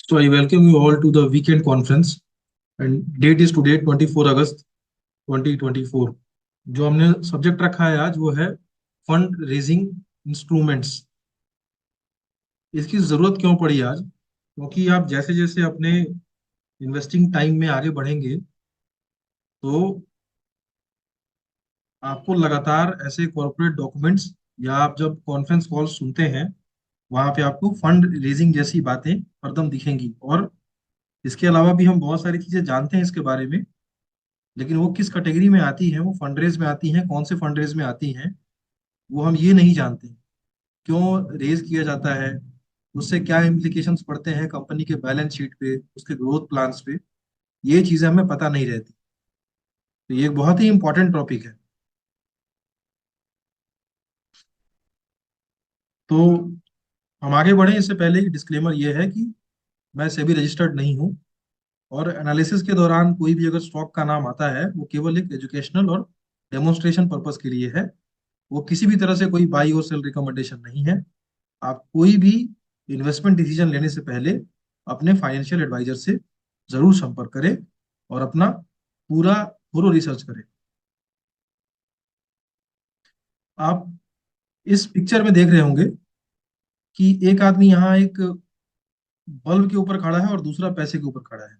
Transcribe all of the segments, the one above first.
So I welcome you all to the weekend conference and date is today 24 अगस्त 2024। जो हमने subject रखा है आज वो है फंड रेजिंग इंस्ट्रूमेंट्स। इसकी जरूरत क्यों पड़ी आज? क्योंकि आप जैसे जैसे अपने इन्वेस्टिंग टाइम में आगे बढ़ेंगे तो आपको लगातार ऐसे कॉर्पोरेट डॉक्यूमेंट्स या आप जब कॉन्फ्रेंस कॉल सुनते हैं वहां पे आपको फंड रेजिंग जैसी बातें हरदम दिखेंगी। और इसके अलावा भी हम बहुत सारी चीजें जानते हैं इसके बारे में, लेकिन वो किस कैटेगरी में आती है, वो फंडरेज में आती हैं, कौन से फंडरेज में आती हैं, वो हम ये नहीं जानते। क्यों रेज किया जाता है, उससे क्या इम्प्लीकेशंस पड़ते हैं कंपनी के बैलेंस शीट पे, उसके ग्रोथ प्लान्स पे, ये चीजें हमें पता नहीं रहती। तो ये एक बहुत ही इंपॉर्टेंट टॉपिक है। तो हम आगे बढ़े इससे पहले एक डिस्क्लेमर ये है कि मैं सेबी रजिस्टर्ड नहीं हूँ, और एनालिसिस के दौरान कोई भी अगर स्टॉक का नाम आता है वो केवल एक एजुकेशनल और डेमोन्स्ट्रेशन पर्पस के लिए है। वो किसी भी तरह से कोई बाई और सेल रिकमेंडेशन नहीं है। आप कोई भी इन्वेस्टमेंट डिसीजन लेने से पहले अपने फाइनेंशियल एडवाइजर से जरूर संपर्क करें और अपना पूरा थोरो रिसर्च करें। आप इस पिक्चर में देख रहे होंगे कि एक आदमी यहाँ एक बल्ब के ऊपर खड़ा है और दूसरा पैसे के ऊपर खड़ा है।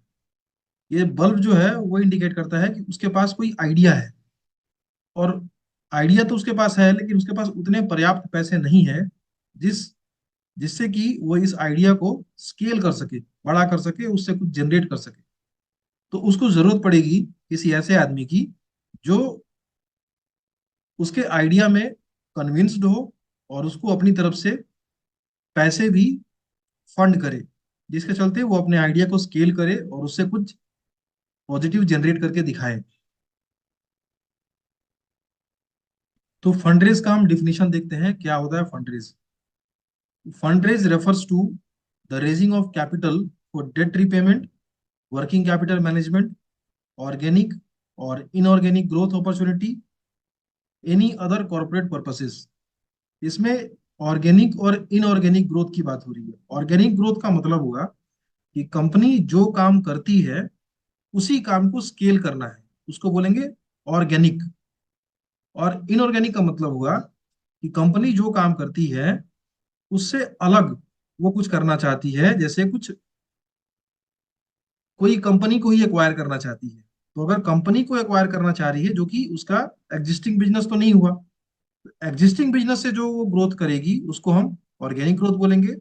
ये बल्ब जो है वो इंडिकेट करता है कि उसके पास कोई आइडिया है, और आइडिया तो उसके पास है लेकिन उसके पास उतने पर्याप्त पैसे नहीं है जिस जिससे कि वो इस आइडिया को स्केल कर सके, बड़ा कर सके, उससे कुछ जनरेट कर सके। तो उसको जरूरत पड़ेगी किसी ऐसे आदमी की जो उसके आइडिया में कन्विंस्ड हो और उसको अपनी तरफ से पैसे भी फंड करे, जिसके चलते वो अपने आइडिया को स्केल करे और उससे कुछ पॉजिटिव जनरेट करके दिखाए। तो फंडरेज का हम डिफिनेशन देखते हैं, क्या होता है fundraise. Fundraise refers to the raising of capital for debt repayment, working capital management, organic और inorganic growth opportunity, any other corporate purposes. इसमें ऑर्गेनिक और इनऑर्गेनिक ग्रोथ की बात हो रही है। ऑर्गेनिक ग्रोथ का मतलब हुआ कि कंपनी जो काम करती है उसी काम को स्केल करना है, उसको बोलेंगे ऑर्गेनिक। और इनऑर्गेनिक का मतलब हुआ कि कंपनी जो काम करती है उससे अलग वो कुछ करना चाहती है, जैसे कुछ कोई कंपनी को ही एक्वायर करना चाहती है। तो अगर कंपनी को एक्वायर करना चाह रही है जो कि उसका एग्जिस्टिंग बिजनेस तो नहीं हुआ, एग्जिस्टिंग बिजनेस से जो वो ग्रोथ करेगी उसको हम ऑर्गेनिक ग्रोथ बोलेंगे।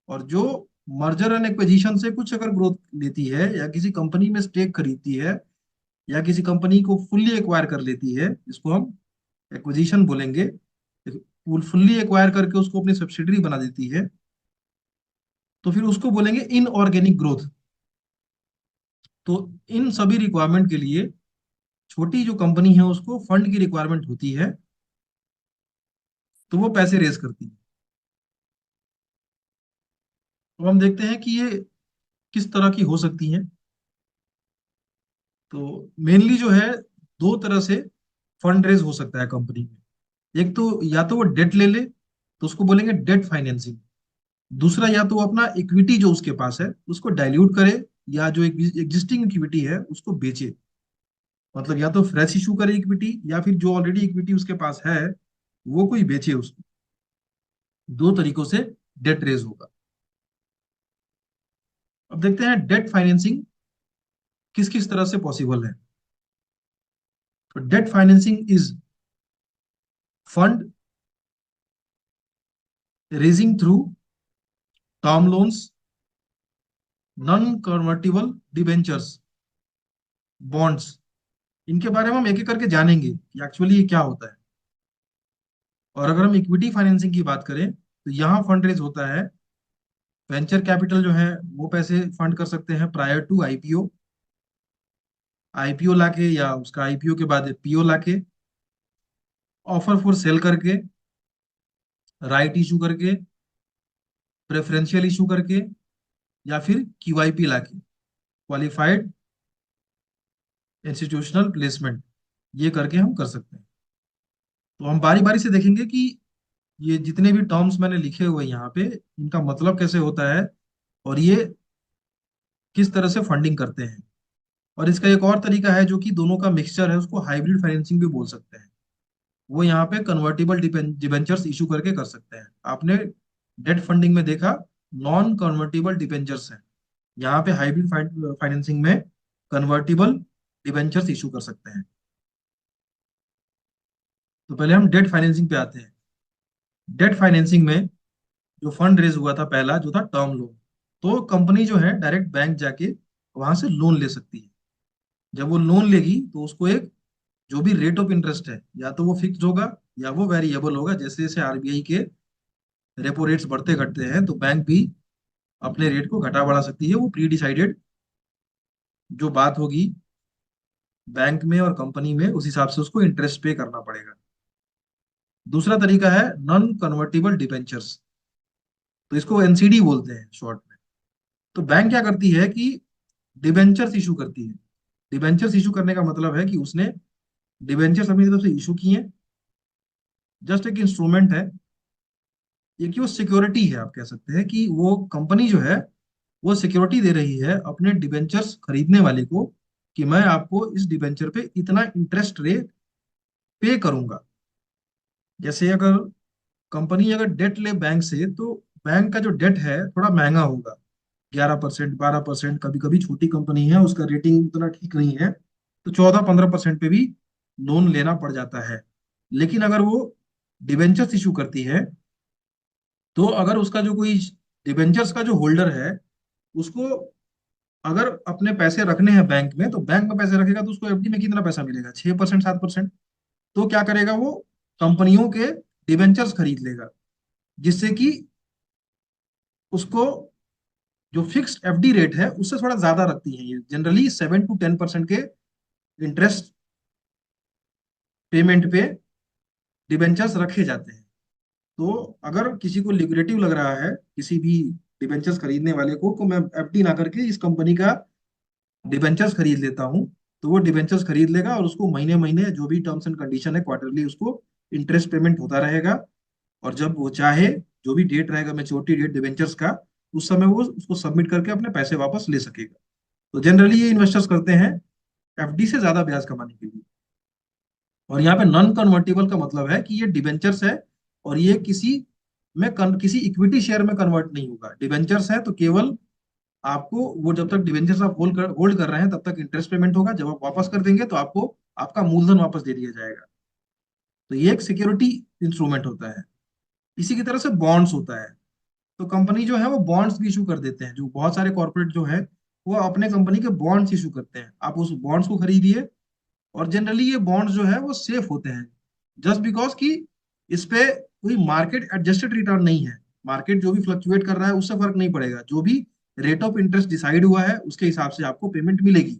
और जो मर्जर एंड एक्विजिशन से कुछ अगर ग्रोथ लेती है या किसी कंपनी में स्टेक खरीदती है या किसी कंपनी को फुल्ली एक्वायर कर लेती है, जिसको हम एक्विजिशन बोलेंगे, फुल्ली एक्वायर करके उसको अपनी सब्सिडरी बना देती है, तो फिर उसको बोलेंगे इनऑर्गेनिक ग्रोथ। तो इन सभी रिक्वायरमेंट के लिए छोटी जो कंपनी है उसको फंड की रिक्वायरमेंट होती है, तो वो पैसे रेज करती है। तो हम देखते हैं कि ये किस तरह की हो सकती हैं। तो मेनली जो है दो तरह से फंड रेज हो सकता है कंपनी में। एक तो या तो वो डेट ले ले तो उसको बोलेंगे डेट फाइनेंसिंग। दूसरा या तो वो अपना इक्विटी जो उसके पास है उसको डाइल्यूट करे, या जो एग्जिस्टिंग इक्विटी है उसको बेचे। मतलब या तो फ्रेश इशू करे इक्विटी, या फिर जो ऑलरेडी इक्विटी उसके पास है वो कोई बेचे उसको। दो तरीकों से डेट रेज होगा। अब देखते हैं डेट फाइनेंसिंग किस किस तरह से पॉसिबल है। तो debt financing is fund raising through term loans, non convertible debentures, bonds. इनके बारे में हम एक एक करके जानेंगे कि एक्चुअली ये क्या होता है। और अगर हम इक्विटी फाइनेंसिंग की बात करें तो यहाँ फंड रेज होता है, वेंचर कैपिटल जो है वो पैसे फंड कर सकते हैं प्रायर टू आईपीओ, आईपीओ लाके या उसका आईपीओ के बाद पीओ लाके, ऑफर फॉर सेल करके, राइट इशू करके, प्रेफरेंशियल इशू करके, या फिर क्यूआईपी लाके, क्वालिफाइड इंस्टीट्यूशनल प्लेसमेंट, ये करके हम कर सकते हैं। तो हम बारी बारी से देखेंगे कि ये जितने भी टर्म्स मैंने लिखे हुए हैं यहाँ पे इनका मतलब कैसे होता है, और ये किस तरह से फंडिंग करते हैं। और इसका एक और तरीका है जो कि दोनों का मिक्सचर है, उसको हाइब्रिड फाइनेंसिंग भी बोल सकते हैं। वो यहाँ पे कन्वर्टिबल डिबेंचर्स इशू करके कर सकते हैं। आपने डेट फंडिंग में देखा नॉन कन्वर्टिबल डिबेंचर्स है, यहाँ पे हाइब्रिड फाइनेंसिंग में कन्वर्टिबल डिबेंचर्स इशू कर सकते हैं। तो पहले हम डेट फाइनेंसिंग पे आते हैं। डेट फाइनेंसिंग में जो फंड रेज हुआ था पहला जो था टर्म लोन। तो कंपनी जो है डायरेक्ट बैंक जाके वहां से लोन ले सकती है। जब वो लोन लेगी तो उसको एक जो भी रेट ऑफ इंटरेस्ट है या तो वो फिक्स्ड होगा या वो वेरिएबल होगा। जैसे जैसे आरबीआई के रेपो रेट्स बढ़ते घटते हैं तो बैंक भी अपने रेट को घटा बढ़ा सकती है। वो प्री डिसाइडेड जो बात होगी बैंक में और कंपनी में, उस हिसाब से उसको इंटरेस्ट पे करना पड़ेगा। दूसरा तरीका है नॉन कन्वर्टिबल डिबेंचर्स, तो इसको एनसीडी बोलते हैं शॉर्ट में। तो बैंक क्या करती है कि डिबेंचर्स इशू करती है। डिबेंचर्स इशू करने का मतलब है कि उसने डिबेंचर्स अपनी तरफ से इशू किए, जस्ट एक इंस्ट्रूमेंट है। ये कि वो सिक्योरिटी है, आप कह सकते हैं कि वो कंपनी जो है वो सिक्योरिटी दे रही है अपने डिबेंचर्स खरीदने वाले को कि मैं आपको इस डिबेंचर पे इतना इंटरेस्ट रेट पे करूंगा। जैसे अगर कंपनी अगर डेट ले बैंक से तो बैंक का जो डेट है थोड़ा महंगा होगा, 11%, 12%। कभी कभी छोटी कंपनी है उसका रेटिंग उतना ठीक नहीं है तो 14-15% पे भी लोन लेना पड़ जाता है। लेकिन अगर वो डिबेंचर्स इशू करती है तो अगर उसका जो कोई डिबेंचर्स का जो होल्डर है उसको अगर अपने पैसे रखने हैं बैंक में, तो बैंक में पैसे रखेगा तो उसको एफडी में कितना पैसा मिलेगा, 6%, 7%। तो क्या करेगा वो कंपनियों के डिबेंचर्स खरीद लेगा, जिससे कि उसको जो फिक्स्ड एफडी रेट है उससे थोड़ा ज्यादा रखती है। ये जनरली 7 to 10% के इंटरेस्ट पेमेंट पे डिबेंचर्स रखे जाते हैं। तो अगर किसी को लिक्रेटिव लग रहा है किसी भी डिबेंचर्स खरीदने वाले को, तो मैं एफडी ना करके इस कंपनी का डिबेंचर्स खरीद लेता हूँ, तो वो डिबेंचर्स खरीद लेगा और उसको महीने महीने जो भी टर्म्स एंड कंडीशन है क्वार्टरली उसको इंटरेस्ट पेमेंट होता रहेगा। और जब वो चाहे जो भी डेट रहेगा मेच्योरिटी डेट डिबेंचर्स का, उस समय वो उसको सबमिट करके अपने पैसे वापस ले सकेगा। तो जनरली ये इन्वेस्टर्स करते हैं एफडी से ज्यादा ब्याज कमाने के लिए। और यहाँ पे नॉन कन्वर्टेबल का मतलब है कि ये डिबेंचर्स है और ये किसी इक्विटी शेयर में कन्वर्ट नहीं होगा। डिबेंचर्स है तो केवल आपको वो जब तक डिबेंचर्स आप होल्ड कर रहे हैं तब तक इंटरेस्ट पेमेंट होगा। जब आप वापस कर देंगे तो आपको आपका मूलधन वापस दे दिया जाएगा। तो ये एक सिक्योरिटी इंस्ट्रूमेंट होता है। इसी की तरह से बॉन्ड्स होता है। तो कंपनी जो है वो बॉन्ड्स भी इशू कर देते हैं। जो बहुत सारे कॉर्पोरेट जो है वो अपने कंपनी के बॉन्ड्स इशू करते हैं। आप उस बॉन्ड्स को खरीदिए। और जनरली ये बॉन्ड्स जो है वो सेफ होते हैं, जस्ट बिकॉज कि इस पे कोई मार्केट एडजस्टेड रिटर्न नहीं है। मार्केट जो भी फ्लक्चुएट कर रहा है उससे फर्क नहीं पड़ेगा, जो भी रेट ऑफ इंटरेस्ट डिसाइड हुआ है उसके हिसाब से आपको पेमेंट मिलेगी।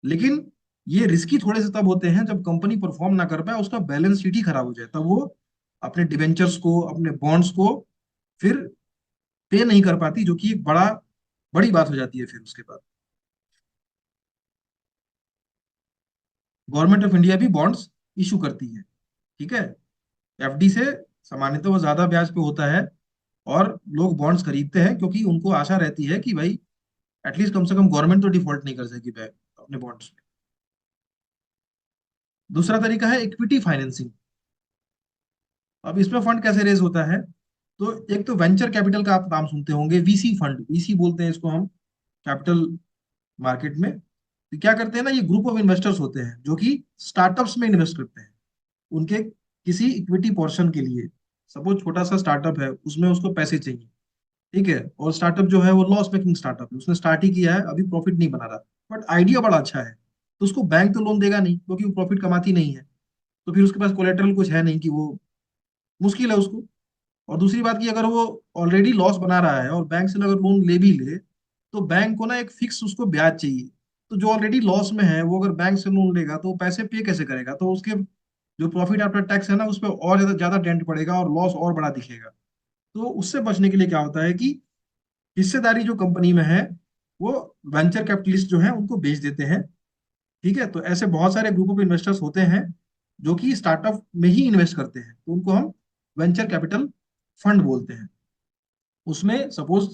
लेकिन ये रिस्की थोड़े से तब होते हैं जब कंपनी परफॉर्म ना कर पाए, उसका बैलेंस शीट ही खराब हो जाए, तब वो अपने डिवेंचर्स को अपने बॉन्ड्स को फिर पे नहीं कर पाती, जो कि एक बड़ी बात हो जाती है फिर उसके बाद। गवर्नमेंट ऑफ इंडिया भी बॉन्ड्स इशू करती है, ठीक है। एफडी से सामान्यतः वो ज्यादा ब्याज पे होता है और लोग बॉन्ड्स खरीदते हैं क्योंकि उनको आशा रहती है कि भाई एटलीस्ट कम से कम गवर्नमेंट तो डिफॉल्ट नहीं कर सकेगी बैंक अपने बॉन्ड्स में। दूसरा तरीका है इक्विटी फाइनेंसिंग। अब इसमें फंड कैसे रेज होता है, तो एक तो वेंचर कैपिटल का आप नाम सुनते होंगे, वीसी फंड, वीसी बोलते हैं इसको हम कैपिटल मार्केट में। तो क्या करते हैं ना, ये ग्रुप ऑफ इन्वेस्टर्स होते हैं जो कि स्टार्टअप्स में इन्वेस्ट करते हैं उनके किसी इक्विटी पोर्शन के लिए। सपोज छोटा सा स्टार्टअप है, उसमें उसको पैसे चाहिए, ठीक है। और स्टार्टअप जो है वो लॉस मेकिंग स्टार्टअप है, उसने स्टार्ट ही किया है, अभी प्रॉफिट नहीं बना रहा, बट आइडिया बड़ा अच्छा है। तो उसको बैंक तो लोन देगा नहीं क्योंकि वो प्रॉफिट कमाती नहीं है। तो फिर उसके पास कोलेटरल कुछ है नहीं कि वो, मुश्किल है उसको। और दूसरी बात कि अगर वो ऑलरेडी लॉस बना रहा है और बैंक से अगर लोन ले भी ले, तो बैंक को ना एक फिक्स उसको ब्याज चाहिए। तो जो ऑलरेडी लॉस में है वो अगर बैंक से लोन लेगा तो वो पैसे पे कैसे करेगा, तो उसके जो प्रॉफिट आफ्टर टैक्स है ना उस पर और ज्यादा ज्यादा डेंट पड़ेगा और लॉस और बड़ा दिखेगा। तो उससे बचने के लिए क्या होता है कि हिस्सेदारी जो कंपनी में है वो वेंचर कैपिटलिस्ट जो है उनको बेच देते हैं, ठीक है। तो ऐसे बहुत सारे ग्रुप ऑफ इन्वेस्टर्स होते हैं जो कि स्टार्टअप में ही इन्वेस्ट करते हैं, तो उनको हम वेंचर कैपिटल फंड बोलते हैं। उसमें सपोज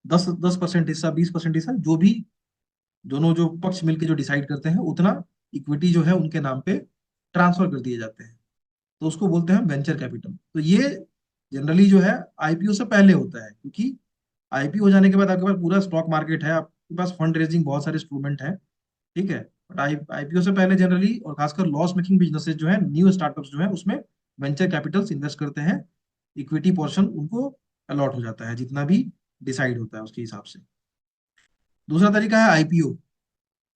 10% हिस्सा, 20% हिस्सा, जो भी दोनों जो पक्ष मिलकर जो डिसाइड करते हैं उतना इक्विटी जो है उनके नाम पे ट्रांसफर कर दिए जाते हैं। तो उसको बोलते हैं वेंचर कैपिटल। तो ये जनरली जो है आईपीओ से पहले होता है, क्योंकि आईपीओ हो जाने के बाद आपके पास पूरा स्टॉक मार्केट है, आपके पास फंड रेजिंग बहुत सारे इंस्ट्रूमेंट हैं, ठीक है। बट आईपीओ से पहले जनरली, और खासकर लॉस मेकिंग बिजनेसेस जो है, न्यू स्टार्टअप्स जो है, उसमें वेंचर कैपिटल्स इन्वेस्ट करते हैं। इक्विटी पोर्शन उनको अलॉट हो जाता है जितना भी डिसाइड होता है उसके हिसाब से। दूसरा तरीका है आईपीओ।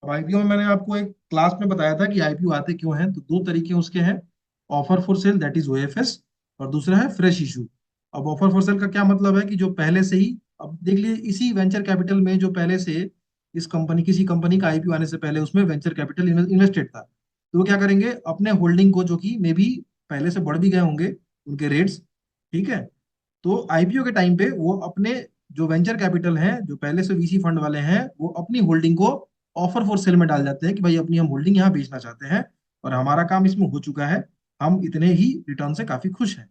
अब आईपीओ में मैंने आपको एक क्लास में बताया था कि आईपीओ आते क्यों हैं। तो दो तरीके उसके हैं, offer for sale that is OFS, और दूसरा है फ्रेश इशू। अब ऑफर फॉर सेल का क्या मतलब है कि जो पहले से ही, अब देख लीजिए इसी वेंचर कैपिटल में जो पहले से इस कंपनी, किसी कंपनी का आईपीओ आने से पहले उसमें वेंचर कैपिटल इन्वेस्टेड था, तो वो क्या करेंगे, अपने होल्डिंग को, जो कि मे बी पहले से बढ़ भी गए होंगे उनके रेट्स, ठीक है, तो आईपीओ के टाइम पे वो अपने जो वेंचर कैपिटल हैं, जो पहले से वीसी फंड वाले हैं, वो अपनी होल्डिंग को ऑफर फॉर सेल में डाल जाते हैं कि भाई अपनी हम होल्डिंग यहाँ बेचना चाहते हैं, और हमारा काम इसमें हो चुका है, हम इतने ही रिटर्न से काफी खुश हैं,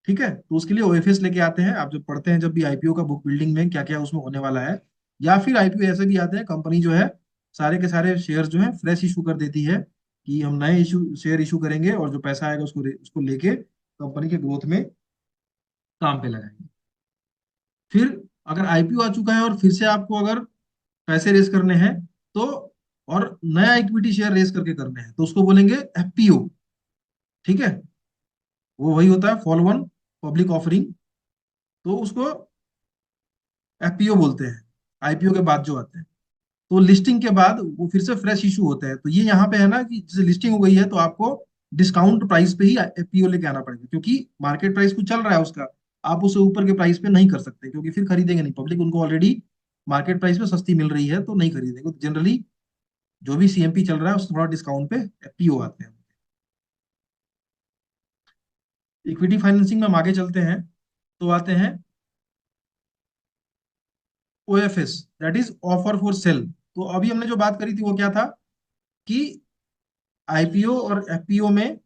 ठीक है। तो उसके लिए ओएफएस लेके आते हैं। आप जब पढ़ते हैं जब भी आईपीओ का बुक बिल्डिंग में क्या क्या उसमें होने वाला है, या फिर आईपीओ ऐसे भी आते हैं, कंपनी जो है सारे के सारे शेयर जो है फ्रेश इशू कर देती है कि हम नए इशू शेयर इशू करेंगे, और जो पैसा आएगा उसको लेके कंपनी के ग्रोथ में काम पे लगाएंगे। फिर अगर आईपीओ आ चुका है और फिर से आपको अगर पैसे रेस करने हैं, तो और नया इक्विटी शेयर रेस करके करने हैं, तो उसको बोलेंगे एफपीओ, ठीक है। वो वही होता है, फॉलो वन पब्लिक ऑफरिंग, तो उसको एफपीओ बोलते हैं, आईपीओ के बाद जो आते हैं। तो लिस्टिंग के बाद वो फिर से फ्रेश इशू होते हैं। तो ये यहाँ पे है ना कि जैसे लिस्टिंग हो गई है तो आपको डिस्काउंट प्राइस पे ही एफपीओ लेके आना पड़ेगा, क्योंकि मार्केट प्राइस कुछ चल रहा है उसका, आप उसे ऊपर के प्राइस पे नहीं कर सकते, क्योंकि फिर खरीदेंगे नहीं, पब्लिक उनको ऑलरेडी मार्केट प्राइस पे सस्ती मिल रही है तो नहीं खरीदेंगे। तो जनरली जो भी सीएमपी चल रहा है उससे थोड़ा डिस्काउंट पे एफपीओ आते हैं। इक्विटी फाइनेंसिंग में हम आगे चलते हैं, तो आते हैं OFS, that is offer for sale. तो अभी हमने जो बात करी थी वो क्या था कि आईपीओ और एफपीओ में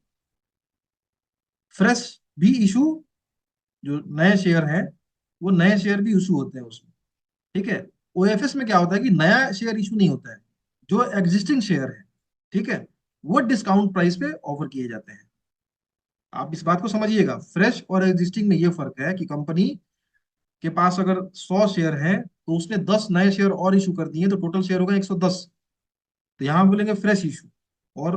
फ्रेश भी इशू, जो नए शेयर हैं वो नए शेयर भी इशू होते हैं उसमें, ठीक है। ओएफएस में क्या होता है कि नया शेयर इशू नहीं होता है, जो एग्जिस्टिंग शेयर है, ठीक है, वो डिस्काउंट प्राइस पे ऑफर किए जाते हैं। आप इस बात को समझिएगा, फ्रेश और एग्जिस्टिंग में ये फर्क है कि कंपनी के पास अगर 100 शेयर है तो उसने 10 नए शेयर और इशू कर दिए तो टोटल शेयर होगा 110, तो यहाँ बोलेंगे फ्रेश इशू। और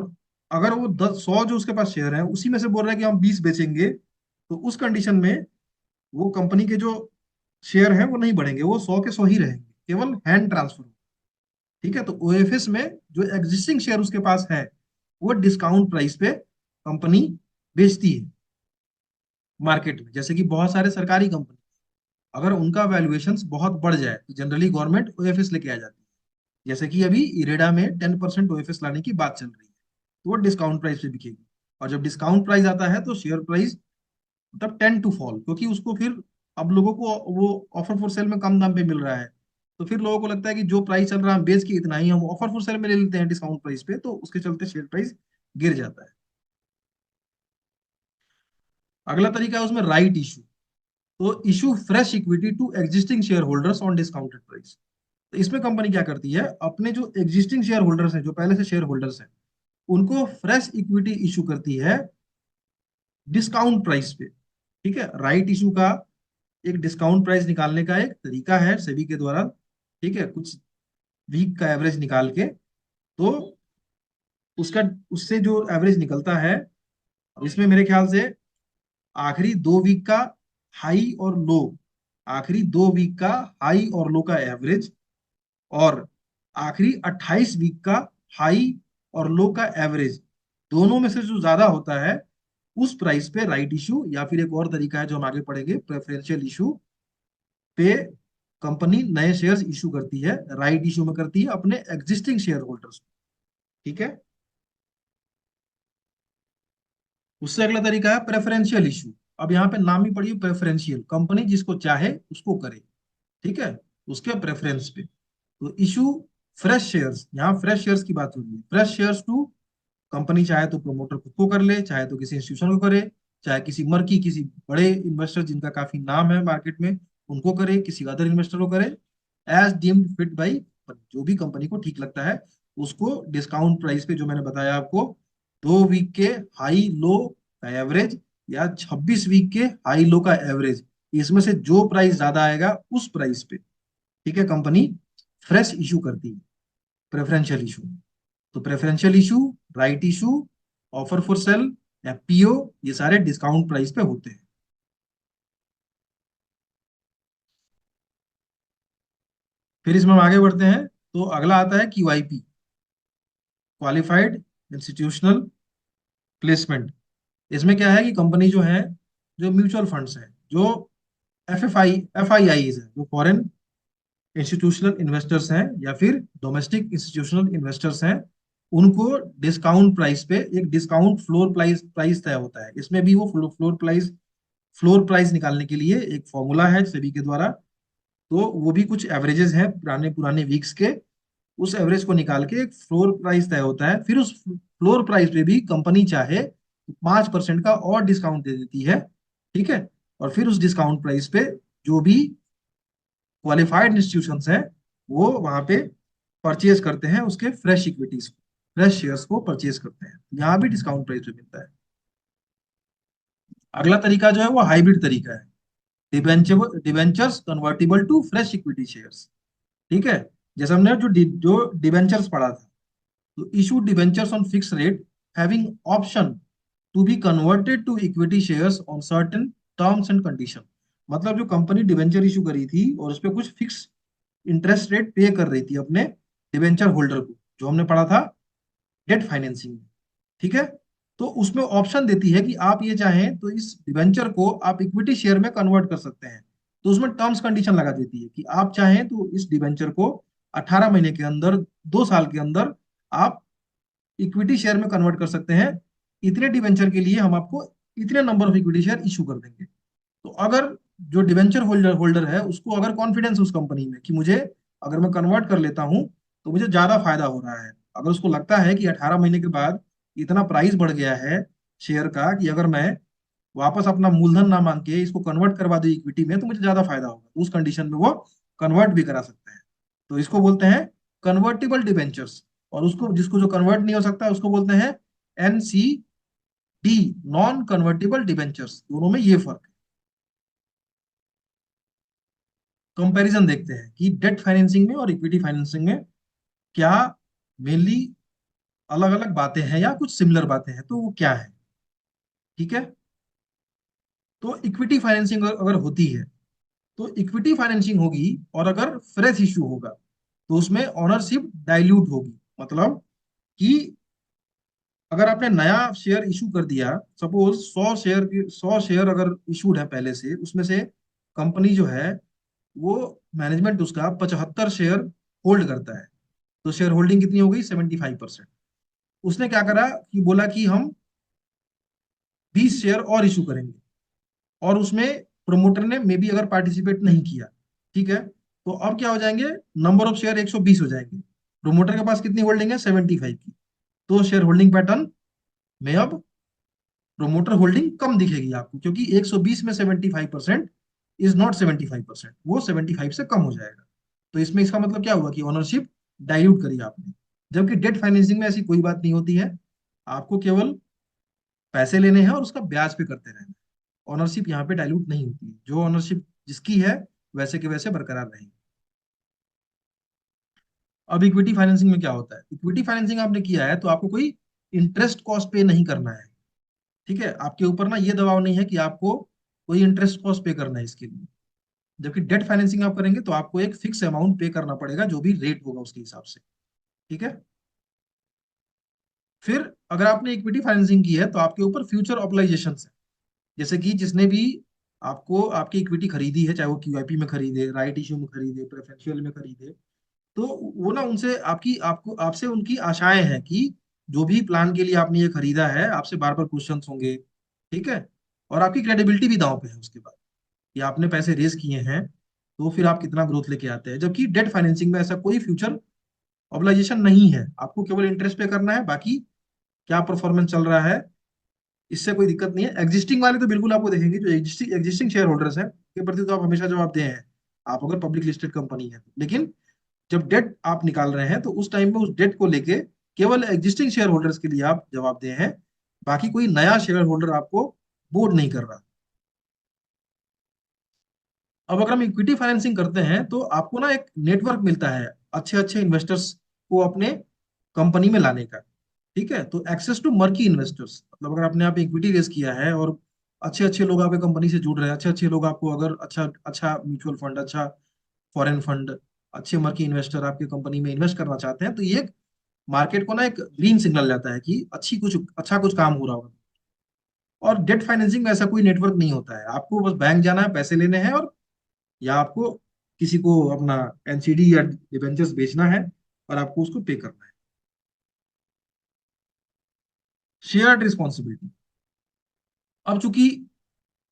अगर वो 100 जो उसके पास शेयर है उसी में से बोल रहा है कि हम 20 बेचेंगे, तो उस कंडीशन में वो कंपनी के जो शेयर हैं वो नहीं बढ़ेंगे, वो 100 के 100 ही रहेंगे, केवल हैंड ट्रांसफर, ठीक है। तो ओएफएस में जो एग्जिस्टिंग शेयर उसके पास है वो डिस्काउंट प्राइस पे कंपनी बेचती है मार्केट में। जैसे कि बहुत सारे सरकारी कंपनी, अगर उनका वैल्यूएशन बहुत बढ़ जाए तो जनरली गवर्नमेंट ओएफएस लेके आ जाती है। जैसे कि अभी इरेडा में 10% ओएफएस लाने की बात चल रही है, तो वो डिस्काउंट प्राइस पे बिकेगी। और जब डिस्काउंट प्राइस आता है तो शेयर प्राइस मतलब टेन टू फॉल, क्योंकि उसको फिर, अब लोगों को वो ऑफर फॉर सेल में कम दाम पे मिल रहा है, तो फिर लोगों को लगता है कि जो प्राइस चल रहा है हम बेच के इतना ही हम ऑफर फॉर सेल में ले लेते हैं डिस्काउंट प्राइस पे, तो उसके चलते शेयर प्राइस गिर जाता है। अगला तरीका है उसमें राइट इशू। तो issue fresh equity to existing share holders on discounted price. तो इसमें कंपनी क्या करती है, अपने जो एग्जिस्टिंग शेयर होल्डर्स हैं, जो पहले से शेयर होल्डर्स हैं, उनको फ्रेश इक्विटी इशू करती है डिस्काउंट प्राइस पे, ठीक है। राइट इशू का एक डिस्काउंट प्राइस निकालने का एक तरीका है सेबी के द्वारा, ठीक है, कुछ वीक का एवरेज निकाल के, तो उसका, उससे जो एवरेज निकलता है, इसमें मेरे ख्याल से आखिरी 2 वीक का हाई और लो, आखिरी 2 वीक का हाई और लो का एवरेज, और आखिरी 28 वीक का हाई और लो का एवरेज, दोनों में से जो ज्यादा होता है उस प्राइस पे राइट इशू, या फिर एक और तरीका है जो हम आगे पढ़ेंगे, प्रेफरेंशियल इशू पे कंपनी नए शेयर्स इशू करती है। राइट इशू में करती है अपने एग्जिस्टिंग शेयर होल्डर्स, ठीक है। उससे अगला तरीका है प्रेफरेंशियल इशू। अब यहाँ पे नाम ही पढ़िए प्रेफरेंशियल, कंपनी जिसको चाहे उसको करे, ठीक है, उसके प्रेफरेंस पे। तो इशू फ्रेश शेयर्स, यहाँ फ्रेश शेयर्स की बात हो रही है, फ्रेश शेयर्स टू, कंपनी चाहे तो प्रोमोटर खुद को कर ले, चाहे तो किसी इंस्टीट्यूशन को करे, चाहे किसी मर्की किसी बड़े इन्वेस्टर जिनका काफी नाम है मार्केट में उनको करे, किसी अदर इन्वेस्टर को करे, एज डीम्ड फिट बाई, जो भी कंपनी को ठीक लगता है उसको डिस्काउंट प्राइस पे, जो मैंने बताया आपको, 2 वीक के हाई लो का एवरेज या 26 वीक के हाई लो का एवरेज, इसमें से जो प्राइस ज्यादा आएगा उस प्राइस पे, ठीक है, कंपनी फ्रेश इशू करती है, प्रेफरेंशियल इशू। तो preferential issue, right issue, offer for sale या पीओ, ये सारे डिस्काउंट प्राइस पे होते हैं। फिर इसमें हम आगे बढ़ते हैं, तो अगला आता है क्यूआईपी, क्वालिफाइड इंस्टीट्यूशनल प्लेसमेंट। इसमें क्या है कि कंपनी जो है, जो म्यूचुअल फंड्स हैं, जो एफ आई आईज है, जो फॉरेन इंस्टीट्यूशनल इन्वेस्टर्स हैं या फिर डोमेस्टिक इंस्टीट्यूशनल इन्वेस्टर्स हैं, उनको डिस्काउंट प्राइस पे एक डिस्काउंट फ्लोर प्राइस प्राइस तय होता है। इसमें भी वो फ्लोर प्राइस निकालने के लिए एक फॉर्मूला है सेबी के द्वारा। तो वो भी कुछ एवरेजेस हैं पुराने पुराने वीक्स के, उस एवरेज को निकाल के एक फ्लोर प्राइस तय होता है। फिर उस फ्लोर प्राइस पे भी कंपनी चाहे 5% का और डिस्काउंट दे देती है, ठीक है। और फिर उस डिस्काउंट प्राइस पे जो भी क्वालिफाइड इंस्टीट्यूशंस हैं वो वहां पे परचेज करते हैं उसके फ्रेश इक्विटीज को, फ्रेश शेयर्स को परचेज करते हैं, यहाँ भी डिस्काउंट प्राइस पे मिलता है। अगला तरीका जो है वो हाइब्रिड तरीका है, debentures convertible to fresh equity shares, ठीक है। जैसे हमने जो डिवेंचर्स पढ़ा था, तो issue debentures on fix rate having option to be converted to equity shares on certain terms and condition. मतलब जो कंपनी डिवेंचर इशू करी थी और उस पर कुछ फिक्स इंटरेस्ट रेट पे कर रही थी अपने डिवेंचर होल्डर को, जो हमने पढ़ा था डेट फाइनेंसिंग में, ठीक है। तो उसमें ऑप्शन देती है कि आप ये चाहें तो इस डिवेंचर को आप इक्विटी शेयर में कन्वर्ट कर सकते हैं। तो उसमें टर्म्स कंडीशन लगा देती है कि आप चाहें तो इस डिवेंचर को 18 महीने के अंदर, 2 साल के अंदर आप इक्विटी शेयर में कन्वर्ट कर सकते हैं। इतने डिवेंचर के लिए हम आपको इतने number of equity share issue कर देंगे। तो अगर जो डिवेंचर होल्डर होल्डर है उसको अगर कॉन्फिडेंस उस कंपनी में कि मुझे, अगर मैं कन्वर्ट कर लेता हूं तो मुझे ज्यादा फायदा हो रहा है, अगर उसको लगता है कि 18 महीने के बाद इतना प्राइस बढ़ गया है शेयर का कि अगर मैं वापस अपना मूलधन ना मांग के इसको कन्वर्ट करवा दूं इक्विटी में तो मुझे ज्यादा फायदा होगा, तो उस कंडीशन में वो कन्वर्ट भी करा सकते हैं। तो इसको बोलते हैं कन्वर्टिबल डिवेंचर्स। और उसको, जिसको जो कन्वर्ट नहीं हो सकता उसको बोलते हैं एनसीडी, नॉन कन्वर्टिबल डिवेंचर्स। दोनों में ये फर्क है। कंपैरिजन देखते हैं कि डेट फाइनेंसिंग में और इक्विटी फाइनेंसिंग में क्या मेनली अलग अलग बातें हैं या कुछ सिमिलर बातें हैं, तो वो क्या है, ठीक है। तो इक्विटी फाइनेंसिंग अगर होती है तो इक्विटी फाइनेंसिंग होगी, और अगर फ्रेश इशू होगा तो उसमें ओनरशिप डाइल्यूट होगी। मतलब कि अगर आपने नया शेयर इशू कर दिया, सपोज 100 शेयर अगर इशूड है पहले से, उसमें से कंपनी जो है वो, मैनेजमेंट उसका 75 शेयर होल्ड करता है, तो शेयर होल्डिंग कितनी हो गई, 75%। उसने क्या करा कि बोला कि हम 20 शेयर और इशू करेंगे, और उसमें प्रोमोटर ने मे बी अगर पार्टिसिपेट नहीं किया, ठीक है, तो अब क्या हो जाएंगे, नंबर ऑफ शेयर 120 हो जाएंगे। प्रोमोटर के पास कितनी होल्डिंग है, 75 की। तो शेयर होल्डिंग पैटर्न में अब प्रोमोटर होल्डिंग कम दिखेगी आपको, क्योंकि 120 में 75% इज नॉट 75%, वो 75 से कम हो जाएगा। तो इसमें इसका मतलब क्या हुआ कि ओनरशिप डाइल्यूट करी आपने। जबकि डेट फाइनेंसिंग में ऐसी कोई बात नहीं होती है, आपको केवल पैसे लेने हैं और उसका ब्याज पे करते रहना है। ओनरशिप यहाँ पे डाइल्यूट नहीं होती है, जो ओनरशिप जिसकी है वैसे के वैसे बरकरार रहेगी। अब इक्विटी फाइनेंसिंग में क्या होता है, इक्विटी फाइनेंसिंग आपने किया है तो आपको कोई इंटरेस्ट कॉस्ट पे नहीं करना है, ठीक है। आपके ऊपर ना ये दबाव नहीं है कि आपको कोई इंटरेस्ट कॉस्ट पे करना है इसके लिए। जबकि डेट फाइनेंसिंग आप करेंगे तो आपको एक फिक्स अमाउंट पे करना पड़ेगा, जो भी रेट होगा उसके हिसाब से, ठीक है। फिर अगर आपने इक्विटी फाइनेंसिंग की है तो आपके ऊपर फ्यूचर ऑब्लाइजेशन है। जैसे कि जिसने भी आपको आपकी इक्विटी खरीदी है, चाहे वो क्यूआईपी में खरीदे, राइट इश्यू में खरीदे, प्रेफरेंशियल में खरीदे, तो वो ना उनसे आपकी आपको आपसे उनकी आशाएं हैं कि जो भी प्लान के लिए आपने ये खरीदा है आपसे बार बार क्वेश्चंस होंगे, ठीक है। और आपकी क्रेडिबिलिटी भी दांव पे है उसके बाद, कि आपने पैसे रेज किए हैं तो फिर आप कितना ग्रोथ लेके आते हैं। जबकि डेट फाइनेंसिंग में ऐसा कोई फ्यूचर ऑब्लाइजेशन नहीं है, आपको केवल इंटरेस्ट पे करना है, बाकी क्या परफॉर्मेंस चल रहा है इससे कोई दिक्कत नहीं है। एग्जिस्टिंग वाले तो बिल्कुल आपको देखेंगे, जो एग्जिस्टिंग एग्जिस्टिंग शेयर होल्डर्स हैं के प्रति तो आप हमेशा जवाबदेह हैं, आप अगर पब्लिक लिस्टेड कंपनी है तो। लेकिन जब डेट आप निकाल रहे हैं तो उस टाइम में उस डेट को लेके केवल एग्जिस्टिंग शेयर होल्डर्स के लिए आप जवाबदेह हैं, बाकी कोई नया शेयर होल्डर आपको बोर्ड नहीं कर रहा। अब अगर हम इक्विटी फाइनेंसिंग करते हैं तो आपको ना एक नेटवर्क मिलता है अच्छे अच्छे इन्वेस्टर्स को अपने कंपनी में लाने का। ठीक है, तो एक्सेस टू मर्की इन्वेस्टर्स, मतलब अगर आपने आप इक्विटी रेस किया है और अच्छे अच्छे लोग आपके कंपनी से जुड़ रहे हैं, अच्छे अच्छे लोग आपको अगर अच्छा अच्छा म्यूचुअल फंड, अच्छा फॉरेन फंड, अच्छे मर्की इन्वेस्टर आपके कंपनी में इन्वेस्ट करना चाहते हैं, तो ये मार्केट को ना एक ग्रीन सिग्नल जाता है कि अच्छी कुछ अच्छा कुछ काम हो रहा होगा। और डेट फाइनेंसिंग में ऐसा कोई नेटवर्क नहीं होता है, आपको बस बैंक जाना है, पैसे लेने हैं, और या आपको किसी को अपना एनसीडी या डिबेंचर्स बेचना है और आपको उसको पे करना है। शेयर्ड रिस्पॉन्सिबिलिटी, अब चूंकि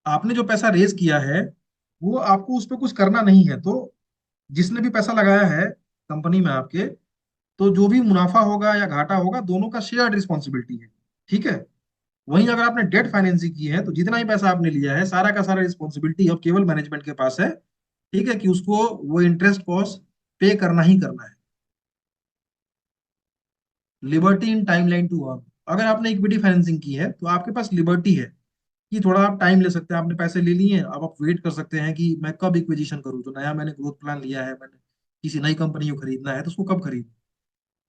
आपने जो पैसा रेज किया है वो आपको उस पर कुछ करना नहीं है, तो जिसने भी पैसा लगाया है कंपनी में आपके, तो जो भी मुनाफा होगा या घाटा होगा दोनों का शेयर्ड रिस्पॉन्सिबिलिटी है। ठीक है, वहीं अगर आपने डेट फाइनेंसिंग की है तो जितना ही पैसा आपने लिया है सारा का सारा रिस्पॉन्सिबिलिटी अब केवल मैनेजमेंट के पास है। ठीक है, कि उसको वो इंटरेस्ट कॉस्ट पे करना ही करना है। Liberty in timeline to earn, अगर आपने इक्विटी फाइनेंसिंग की है तो आपके पास लिबर्टी है कि थोड़ा आप टाइम ले सकते हैं, आपने पैसे ले लिए हैं, अब आप वेट कर सकते हैं कि मैं कब इक्विजिशन करूँ, जो नया मैंने ग्रोथ प्लान लिया है, मैंने किसी नई कंपनी को खरीदना है तो उसको कब खरीद।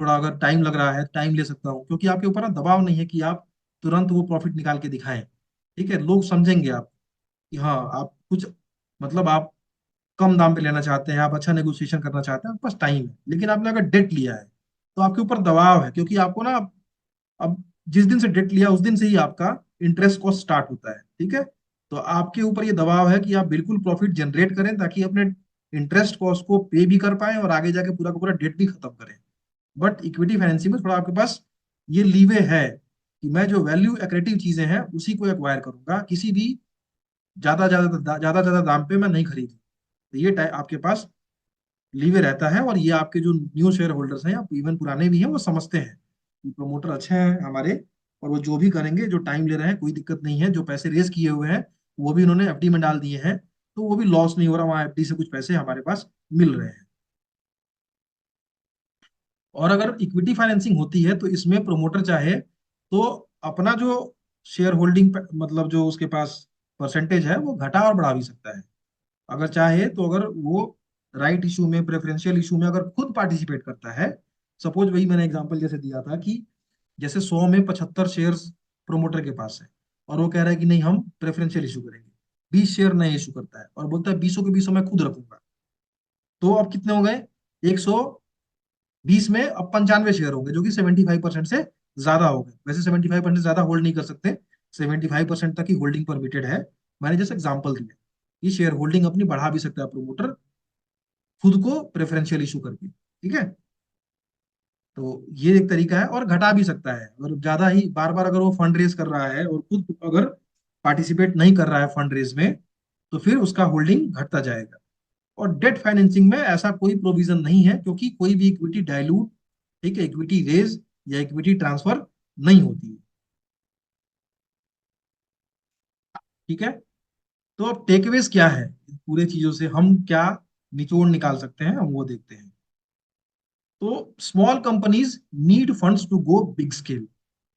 थोड़ा अगर टाइम लग रहा है टाइम ले सकता हूँ, क्योंकि आपके ऊपर ना दबाव नहीं है कि आप तुरंत वो प्रॉफिट निकाल के दिखाएं। ठीक है, लोग समझेंगे आप कि हाँ आप कुछ, मतलब आप कम दाम पे लेना चाहते हैं, आप अच्छा नेगोशिएशन करना चाहते हैं, आपके पास टाइम है। लेकिन आपने अगर डेट लिया है तो आपके ऊपर दबाव है, क्योंकि आपको ना अब जिस दिन से डेट लिया उस दिन से ही आपका इंटरेस्ट कॉस्ट स्टार्ट होता है। ठीक है, तो आपके ऊपर ये दबाव है कि आप बिल्कुल प्रॉफिट जनरेट करें ताकि अपने इंटरेस्ट कॉस्ट को पे भी कर पाए और आगे जाके पूरा का पूरा डेट भी खत्म करें। बट इक्विटी फाइनेंसिंग में थोड़ा आपके पास ये लीवे है कि मैं जो वैल्यू एक्रेटिव चीजें हैं उसी को एक्वायर करूंगा, किसी भी ज्यादा दाम पे मैं नहीं खरीदूँ। तो ये आपके पास लीवे रहता है, और ये आपके जो न्यू शेयर होल्डर्स हैं या इवन पुराने भी हैं वो समझते हैं कि प्रमोटर अच्छे हैं हमारे, और वो जो भी करेंगे, जो टाइम ले रहे हैं कोई दिक्कत नहीं है, जो पैसे रेज किए हुए हैं वो भी उन्होंने एफडी में डाल दिए हैं, तो वो भी लॉस नहीं हो रहा, वहाँ एफडी से कुछ पैसे हमारे पास मिल रहे हैं। और अगर इक्विटी फाइनेंसिंग होती है तो इसमें प्रमोटर चाहे तो अपना जो शेयर होल्डिंग मतलब जो उसके पास परसेंटेज है वो घटा और बढ़ा भी सकता है। अगर चाहे तो अगर वो राइट इशू में, प्रेफरेंशियल इशू में अगर खुद पार्टिसिपेट करता है, सपोज वही मैंने एग्जांपल जैसे दिया था कि जैसे 100 में 75 शेयर्स प्रोमोटर के पास है, और वो कह रहा है कि नहीं हम प्रेफरेंशियल इशू करेंगे, 20 शेयर नए इशू करता है और बोलता है 20 के 20 मैं खुद रखूंगा, तो अब कितने हो गए, 120 में अब 95 शेयर होंगे जो कि 75% से ज्यादा हो गए। वैसे 75% ज्यादा होल्ड नहीं कर सकते, 75% तक ही होल्डिंग परमिटेड है। मैंने जैसे एग्जांपल दिया, ये शेयर होल्डिंग अपनी बढ़ा भी सकता है प्रमोटर खुद को प्रेफरेंशियल इशू करके। ठीक है, तो ये एक तरीका है, और घटा भी सकता है अगर ज्यादा ही बार बार अगर वो फंड रेज कर रहा है और खुद अगर पार्टिसिपेट नहीं कर रहा है फंड रेज में, तो फिर उसका होल्डिंग घटता जाएगा। और डेट फाइनेंसिंग में ऐसा कोई प्रोविजन नहीं है, क्योंकि कोई भी इक्विटी डाइल्यूट, ठीक है, इक्विटी रेज या इक्विटी ट्रांसफर नहीं होती है। ठीक है, तो अब टेकअवेज क्या है, इन पूरे चीजों से हम क्या निचोड़ निकाल सकते हैं, हम वो देखते हैं। तो small companies need funds to go big scale,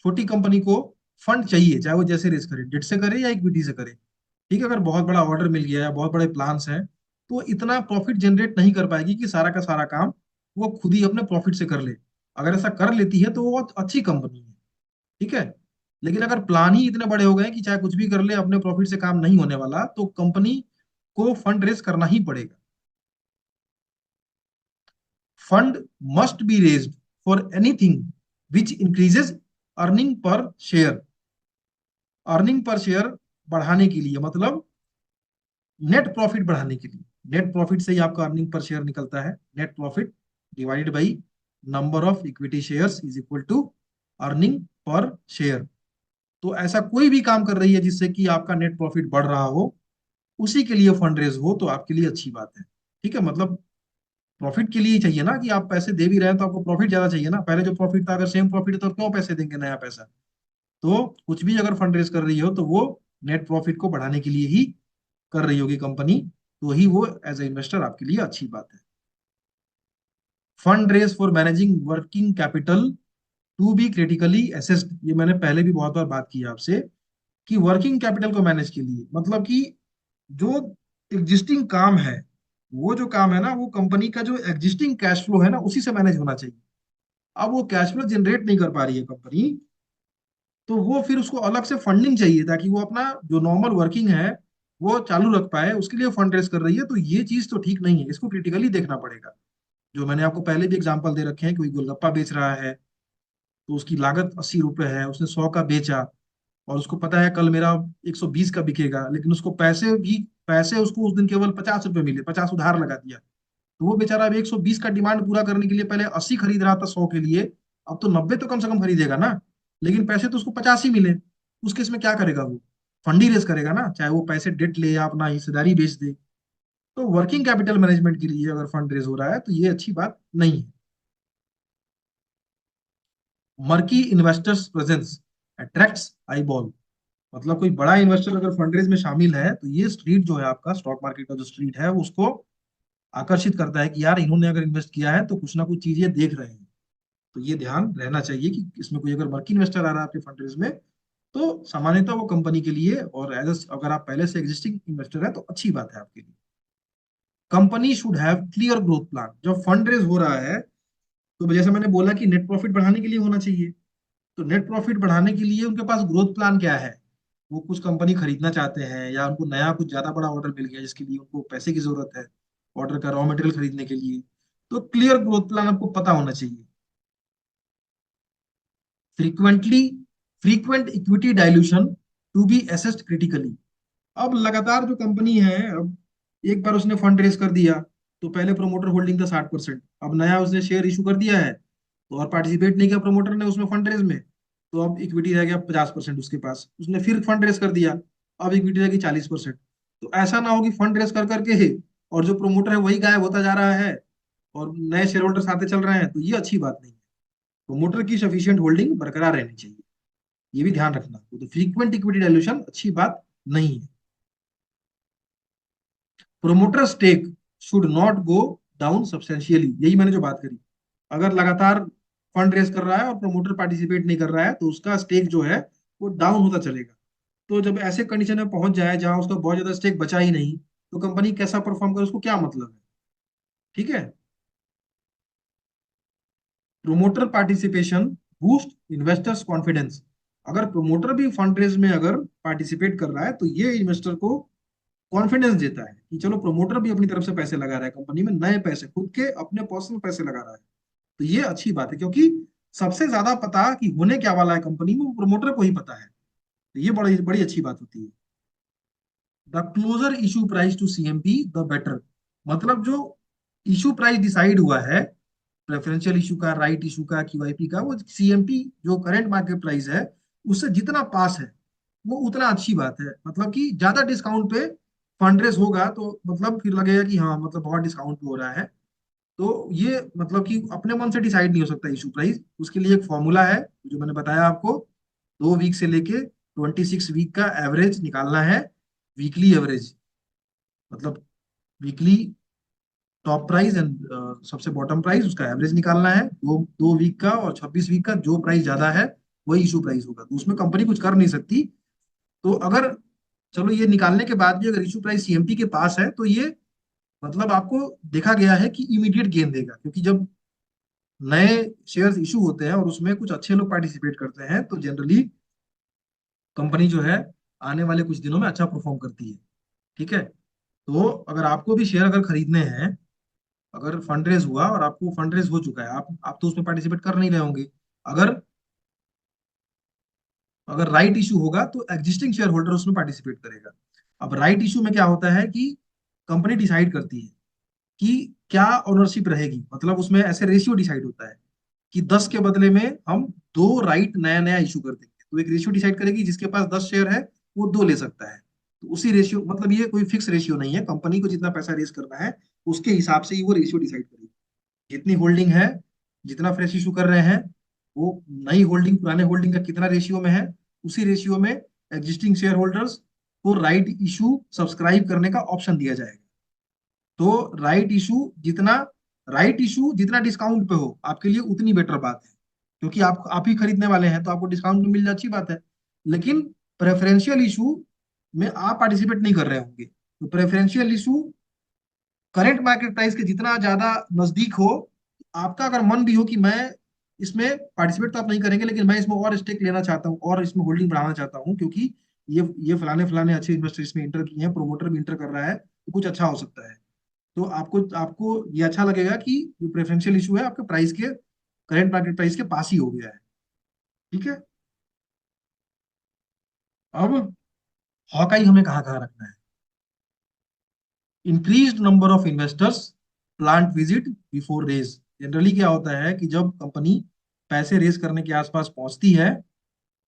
छोटी कंपनी को फंड चाहिए, चाहे वो जैसे रेस करे, डेट से करे या इक्विटी से करे। ठीक है, अगर बहुत बड़ा ऑर्डर मिल गया है, बहुत बड़े प्लान्स हैं, तो इतना प्रॉफिट जनरेट नहीं कर पाएगी कि सारा का सारा काम वो खुद ही अपने प्रॉफिट से कर ले। अगर ऐसा कर लेती है तो वो बहुत अच्छी कंपनी है। ठीक है, लेकिन अगर प्लान ही इतने बड़े हो गए कि चाहे कुछ भी कर ले अपने प्रॉफिट से काम नहीं होने वाला, तो कंपनी को फंड रेस करना ही पड़ेगा। Fund must be raised for anything which increases earning per share, earning per share बढ़ाने के लिए, मतलब नेट प्रॉफिट बढ़ाने के लिए। नेट प्रॉफिट से ही आपका अर्निंग पर शेयर निकलता है, net profit divided by number of equity shares is equal to earning per share. तो ऐसा कोई भी काम कर रही है जिससे कि आपका नेट प्रॉफिट बढ़ रहा हो, उसी के लिए फंड रेज हो तो आपके लिए अच्छी बात है। ठीक है, मतलब प्रॉफिट के लिए ही चाहिए ना, कि आप पैसे दे भी रहे हैं तो आपको प्रॉफिट ज्यादा चाहिए ना, पहले जो प्रॉफिट था अगर सेम प्रॉफिट है तो क्यों पैसे देंगे नया पैसा। तो कुछ भी अगर फंड रेज कर रही हो तो वो नेट प्रॉफिट को बढ़ाने के लिए ही कर रही होगी कंपनी, तो ही वो एज ए इन्वेस्टर आपके लिए अच्छी बात है। Fund raise for managing working capital to be critically assessed, ये मैंने पहले भी बहुत बार बात की है आपसे, कि वर्किंग कैपिटल को मैनेज के लिए मतलब कि जो एग्जिस्टिंग काम है, वो जो काम है ना, वो कंपनी का जो एग्जिस्टिंग कैश फ्लो है ना, उसी से मैनेज होना चाहिए। अब वो कैश फ्लो जनरेट नहीं कर पा रही है कंपनी, तो वो फिर उसको अलग से फंडिंग चाहिए ताकि वो अपना जो नॉर्मल वर्किंग है वो चालू रख पाए, उसके लिए फंड रेज कर रही है। तो ये चीज तो ठीक नहीं है, इसको क्रिटिकली देखना पड़ेगा। जो मैंने आपको पहले भी एग्जांपल दे रखे हैं, कोई गोलगप्पा बेच रहा है तो उसकी लागत 80 रुपए है, उसने 100 का बेचा, और उसको पता है कल मेरा 120 का बिकेगा, लेकिन उसको पैसे उसको उस दिन केवल 50 रुपए मिले, 50 उधार लगा दिया। तो वो बेचारा अब 120 का डिमांड पूरा करने के लिए पहले 80 खरीद रहा था 100 के लिए, अब तो 90 तो कम से कम खरीदेगा ना, लेकिन पैसे तो उसको 50 ही मिले। उस केस में क्या करेगा वो? फंड ही रेज करेगा ना, चाहे वो पैसे डेट ले या अपना हिस्सेदारी बेच दे। तो वर्किंग कैपिटल मैनेजमेंट के लिए अगर फंड रेज हो रहा है तो ये अच्छी बात नहीं है। Murky investors presence attracts eye ball, मतलब कोई बड़ा इन्वेस्टर अगर फंडरेज में शामिल है तो ये स्ट्रीट जो है, आपका स्टॉक मार्केट का जो स्ट्रीट है, वो उसको आकर्षित करता है कि यार इन्होंने अगर इन्वेस्ट किया है तो कुछ ना कुछ चीजें देख रहे हैं। तो ये ध्यान रहना चाहिए कि इसमें कोई अगर मर्की इन्वेस्टर आ रहा है आपके फंडरेज में, तो सामान्यतः वो कंपनी के लिए, और एज अगर आप पहले से एग्जिस्टिंग इन्वेस्टर है तो अच्छी बात है आपके लिए। Company should have clear growth plan. जब फंड रेज हो रहा है तो जैसे मैंने बोला कि नेट प्रॉफिट बढ़ाने के लिए होना चाहिए, तो नेट प्रॉफिट बढ़ाने के लिए उनके पास ग्रोथ प्लान क्या है? वो कुछ कंपनी खरीदना चाहते हैं, या उनको नया कुछ ज्यादा बड़ा ऑर्डर मिल गया जिसके लिए उनको पैसे की जरूरत है, ऑर्डर का रॉ मटेरियल खरीदने के लिए, तो क्लियर ग्रोथ प्लान आपको पता होना चाहिए। Frequently frequent equity dilution to be assessed critically. अब लगातार जो कंपनी है, अब एक बार उसने फंड रेज कर दिया, तो पहले प्रोमोटर होल्डिंग था 60%, अब नया उसने शेयर इशू कर दिया है, तो और पार्टिसिपेट नहीं किया प्रमोटर ने उसमें फंड रेज में, तो अब इक्विटी रह गया 50% उसके पास। उसने फिर फंड रेज कर दिया, अब इक्विटी रहेगी 40%। तो ऐसा ना हो कि फंड रेज कर करके और जो प्रोमोटर है वही गायब होता जा रहा है और नए शेयर होल्डर्स आते चल रहे हैं, तो ये अच्छी बात नहीं है। प्रोमोटर की सफिशिएंट होल्डिंग बरकरार रहनी चाहिए, ये भी ध्यान रखना। तो फ्रीक्वेंट इक्विटी डायल्यूशन अच्छी बात नहीं है। Promoter stake should not go down substantially, यही मैंने जो बात करी। अगर लगातार फंड रेज कर रहा है और प्रोमोटर पार्टिसिपेट नहीं कर रहा है तो उसका स्टेक जो है वो डाउन होता चलेगा। तो जब ऐसे कंडीशन में पहुंच जाए जहां उसका बहुत ज्यादा स्टेक बचा ही नहीं, तो कंपनी कैसा परफॉर्म करे, उसको क्या मतलब है? ठीक है। Promoter participation boost investors confidence. अगर प्रोमोटर भी फंड रेज में अगर पार्टिसिपेट कर रहा है तो ये इन्वेस्टर को कॉन्फिडेंस देता है कि चलो प्रोमोटर भी अपनी तरफ से पैसे लगा रहा है कंपनी में, नए पैसे, खुद के अपने पर्सनल पैसे लगा रहा है। तो ये अच्छी बात है, क्योंकि सबसे ज्यादा पता कि होने क्या वाला है कंपनी में वो प्रोमोटर को ही पता है। तो ये बड़ी बड़ी अच्छी बात होती है। The closer issue price to CMP the better, मतलब जो इशू प्राइस डिसाइड हुआ है, प्रेफरेंशियल इशू का, राइट इशू का, क्यूआईपी का, वो सीएमपी जो करंट मार्केट प्राइस है उससे जितना पास है वो उतना अच्छी बात है। मतलब कि ज्यादा डिस्काउंट पे फंड रेस होगा तो मतलब फिर लगेगा कि हाँ मतलब बहुत डिस्काउंट हो रहा है। तो ये मतलब कि अपने मन से डिसाइड नहीं हो सकता इशू प्राइस, उसके लिए एक फॉर्मूला है जो मैंने बताया आपको। 2 वीक से लेके 26 वीक का एवरेज निकालना है, वीकली एवरेज, मतलब वीकली टॉप प्राइस एंड सबसे बॉटम प्राइस, उसका एवरेज निकालना है, दो 2 वीक का और 26 वीक का, जो प्राइस ज्यादा है वही इशू प्राइस होगा। तो उसमें कंपनी कुछ कर नहीं सकती। तो अगर चलो ये निकालने के बाद भी अगर इशू प्राइस सीएमपी के पास है तो ये मतलब आपको देखा गया है कि इमीडिएट गेन देगा, क्योंकि जब नए शेयर्स इशू होते हैं और उसमें कुछ अच्छे लोग पार्टिसिपेट करते हैं तो जनरली कंपनी जो है आने वाले कुछ दिनों में अच्छा परफॉर्म करती है। ठीक है। तो अगर आपको भी शेयर अगर खरीदने हैं, अगर फंड रेज हुआ और आपको फंड रेज हो चुका है, आप तो उसमें पार्टिसिपेट कर नहीं रहे होंगे। अगर अगर राइट इशू होगा तो एग्जिस्टिंग शेयर होल्डर उसमें पार्टिसिपेट करेगा। अब राइट इशू में क्या होता है कि कंपनी डिसाइड करती है कि क्या ओनरशिप रहेगी, मतलब उसमें ऐसे रेशियो डिसाइड होता है कि 10 के बदले में हम 2 राइट नया नया इशू कर देंगे। तो एक रेशियो डिसाइड करेगी, जिसके पास 10 शेयर है वो 2 ले सकता है। तो उसी रेशियो, मतलब ये कोई फिक्स रेशियो नहीं है, कंपनी को जितना पैसा रेज करना है उसके हिसाब से ही वो रेशियो डिसाइड करेगी। जितनी होल्डिंग है, जितना फ्रेश इशू कर रहे हैं, वो नई होल्डिंग पुराने होल्डिंग का कितना रेशियो में है, उसी रेशियो में एग्जिस्टिंग शेयर होल्डर्स तो राइट इशू सब्सक्राइब करने का ऑप्शन दिया जाएगा। तो राइट इशू जितना डिस्काउंट पे हो आपके लिए उतनी बेटर बात है, क्योंकि आप ही खरीदने वाले हैं तो आपको डिस्काउंट में मिल जाए, अच्छी बात है। लेकिन प्रेफरेंशियल इशू में आप पार्टिसिपेट नहीं कर रहे होंगे, तो preferential issue current market price के जितना ज्यादा नजदीक हो, आपका अगर मन भी हो कि मैं इसमें पार्टिसिपेट तो आप नहीं करेंगे, लेकिन मैं इसमें और स्टेक लेना चाहता हूँ और इसमें होल्डिंग बढ़ाना चाहता हूँ, क्योंकि ये फलाने फलाने अच्छे इन्वेस्टर इसमें इंटर किए हैं, प्रोमोटर भी इंटर कर रहा है, तो कुछ अच्छा हो सकता है। तो आपको आपको ये अच्छा लगेगा कि जो प्रेफरेंशियल इशू है आपके प्राइस के करंट मार्केट प्राइस के पास ही हो गया है। ठीक है। अब हॉकाई हमें कहाँ कहाँ रखना है? Increase number of investors plant visit before raise. Generally क्या होता है कि जब कंपनी पैसे रेज करने के आसपास पहुंचती है,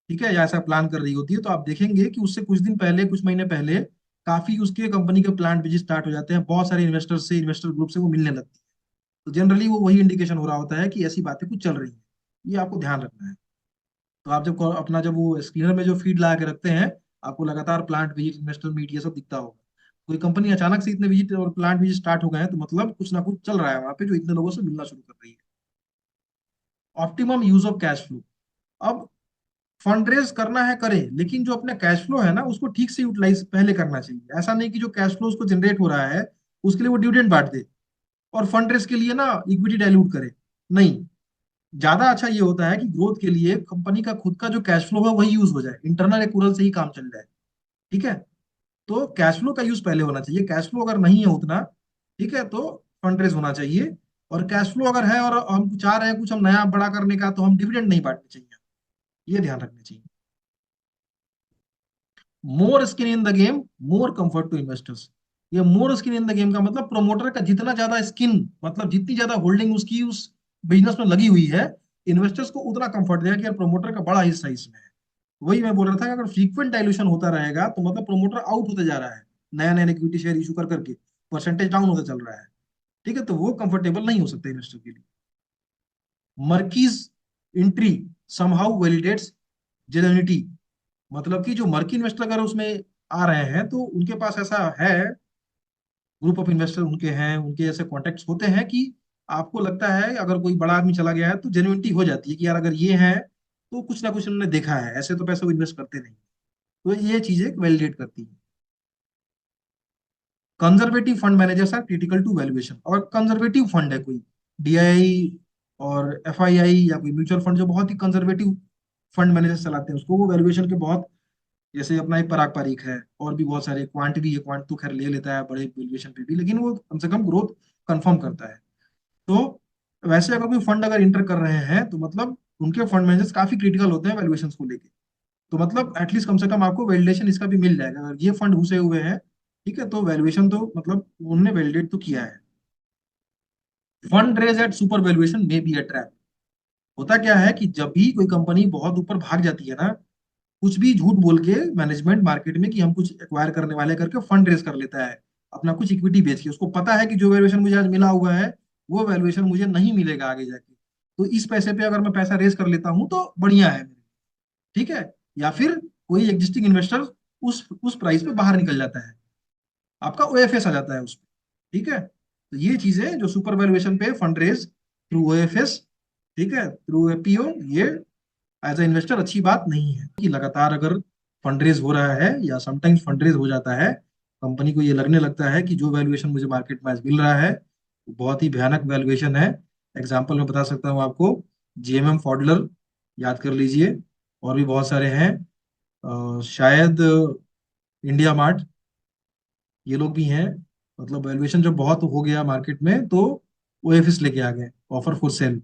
ठीक है, या ऐसा प्लान कर रही होती है, तो आप देखेंगे कि उससे कुछ दिन पहले, कुछ महीने पहले काफी उसके कंपनी के प्लांट विजिट स्टार्ट हो जाते हैं, बहुत सारे इन्वेस्टर से, इन्वेस्टर ग्रुप से वो मिलने लगती है। तो जनरली वो वही इंडिकेशन हो रहा होता है कि ऐसी बातें कुछ चल रही हैं। ये आपको ध्यान रखना है। तो आप जब अपना जब वो स्क्रीनर में जो फीड लगा के रखते हैं, आपको लगातार प्लांट विजिट, इन्वेस्टर मीट, ये सब दिखता होगा। कोई कंपनी अचानक से इतने विजिट और प्लांट विजिट स्टार्ट हो गए हैं, तो मतलब कुछ ना कुछ चल रहा है वहां पे, जो इतने लोगों से मिलना शुरू कर रही है। Optimum use of cash flow. अब फंड रेज करना है करें, लेकिन जो अपना कैश फ्लो है ना उसको ठीक से यूटिलाइज पहले करना चाहिए। ऐसा नहीं कि जो कैश फ्लो उसको जनरेट हो रहा है उसके लिए वो डिविडेंड बांट दे और फंड रेज के लिए ना इक्विटी डाइल्यूट करे। नहीं, ज्यादा अच्छा ये होता है कि ग्रोथ के लिए कंपनी का खुद का जो कैश फ्लो है वही यूज हो जाए, इंटरनल एक्रूवल से ही काम चल जाए। ठीक है। तो कैश फ्लो का यूज पहले होना चाहिए। कैश फ्लो अगर नहीं है उतना, ठीक है, तो फंड रेज होना चाहिए। और कैश फ्लो अगर है और हम चाह रहे हैं कुछ हम नया बड़ा करने का, तो हम डिविडेंड नहीं बांटने चाहिए, ये ध्यान रखना चाहिए। More skin in the game, more comfort to investors. ये more skin in the game का मतलब प्रमोटर का जितना ज्यादा स्किन, मतलब जितनी ज्यादा होल्डिंग उसकी उस बिजनेस में लगी हुई है, इन्वेस्टर्स को उतना कंफर्ट देगा कि यार प्रमोटर का बड़ा हिस्सा इसमें है। वही मैं बोल रहा था कि अगर फ्रीक्वेंट डाइल्यूशन होता रहेगा तो मतलब प्रमोटर आउट होते जा रहा है, नया नया इक्विटी शेयर इशू कर करके परसेंटेज डाउन होता चल रहा है। ठीक है, तो वो कंफर्टेबल नहीं हो सकता इन्वेस्टर के लिए। मर्कीज एंट्री समहाउ वैलिडेट्स जेन्युइनिटी। मतलब कि जो मर्की इन्वेस्टर अगर उसमें आ रहे हैं तो उनके पास ऐसा है, ग्रुप ऑफ इन्वेस्टर उनके हैं, उनके ऐसे कॉन्टेक्ट्स होते हैं कि आपको लगता है अगर कोई बड़ा आदमी चला गया है तो जेन्युइनिटी हो जाती है कि यार अगर ये है तो कुछ ना कुछ उन्होंने देखा है, ऐसे तो पैसे वो इन्वेस्ट करते नहीं। तो ये चीजें वैलिडेट करती है। Conservative fund managers are critical to valuation. और कंजर्वेटिव फंड है कोई, डीआईआई और एफआईआई या कोई म्यूचुअल फंड जो बहुत ही कंजर्वेटिव फंड मैनेजर चलाते हैं, उसको वो वैल्यूएशन के बहुत, जैसे अपना एक पराग पारिक है और भी बहुत सारे, क्वांट भी है, क्वांट तो खैर ले लेता है बड़े वैल्यूएशन पे भी, लेकिन वो कम से कम ग्रोथ कंफर्म करता है। तो वैसे अगर कोई फंड अगर इंटर कर रहे हैं तो मतलब उनके फंड मैनेजर्स काफी क्रिटिकल होते हैं वैल्यूएशन को लेके। तो मतलब एटलीस्ट कम से कम आपको वैलिडेशन इसका भी मिल जाएगा, अगर ये फंड घुसे हुए हैं, ठीक है, तो वैल्यूएशन तो मतलब उन्होंने वैलिडेट तो किया है। Fund raise at super valuation में बी अ ट्रैप। होता क्या है कि जब भी कोई कंपनी बहुत ऊपर भाग जाती है ना, कुछ भी झूठ बोल के मैनेजमेंट मार्केट में कि हम कुछ एक्वायर करने वाले करके फंड रेज कर लेता है, अपना कुछ इक्विटी बेच के। उसको पता है कि जो वैल्यूएशन मुझे आज मिला हुआ है वो वैल्यूएशन मुझे नहीं मिलेगा आगे जाके, तो इस पैसे पे अगर मैं पैसा रेज कर लेता हूँ तो बढ़िया है मेरे लिए। ठीक है। या फिर कोई एग्जिस्टिंग इन्वेस्टर उस प्राइस पे बाहर निकल जाता है, आपका ओएफएस आ जाता है उस पे। ठीक है, तो ये चीजें जो सुपर वैल्यूएशन पे फंड रेज थ्रू ओएफएस, ठीक है, थ्रू एपीओ, ये एज अ इन्वेस्टर अच्छी बात नहीं है। कि लगातार अगर फंड रेज हो रहा है या समटाइम्स फंड रेज हो जाता है, कंपनी को ये लगने लगता है कि जो वैल्यूएशन मुझे मार्केट में आज मिल रहा है वो बहुत ही भयानक वैल्यूएशन है। एग्जाम्पल मैं बता सकता हूँ आपको, जीएमएम फॉडलर याद कर लीजिए, और भी बहुत सारे हैं, शायद इंडिया मार्ट, ये लोग भी हैं। मतलब वैल्यूएशन जब बहुत हो गया मार्केट में तो ओएफएस लेके आ गए, ऑफर फॉर सेल।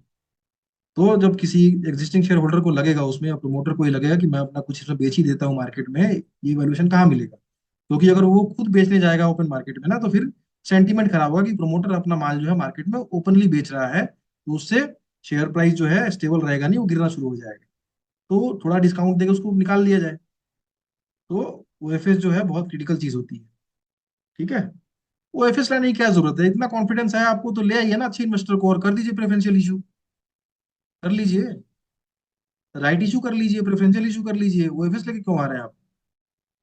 तो जब किसी एग्जिस्टिंग शेयर होल्डर को लगेगा उसमें, या प्रमोटर को ही लगेगा कि मैं अपना कुछ इसमें बेच ही देता हूँ मार्केट में, ये वैल्यूएशन कहाँ मिलेगा? क्योंकि अगर वो खुद बेचने जाएगा ओपन मार्केट में ना, तो फिर सेंटीमेंट खराब होगा कि प्रमोटर अपना माल जो है मार्केट में ओपनली बेच रहा है, तो उससे शेयर प्राइस जो है स्टेबल रहेगा नहीं, वो गिरना शुरू हो जाएगा। तो थोड़ा डिस्काउंट देकर उसको निकाल लिया जाए। तो ओएफएस जो है बहुत क्रिटिकल चीज होती है। ठीक है। ओएफएस लाने की क्या जरूरत है? इतना कॉन्फिडेंस है आपको तो ले आइए ना अच्छे इन्वेस्टर को और कर दीजिए प्रेफरेंशियल इशू, कर लीजिए, राइट इशू कर लीजिए, प्रेफरेंशियल इशू कर लीजिए, ओएफएस लेके क्यों आ रहे हैं आप?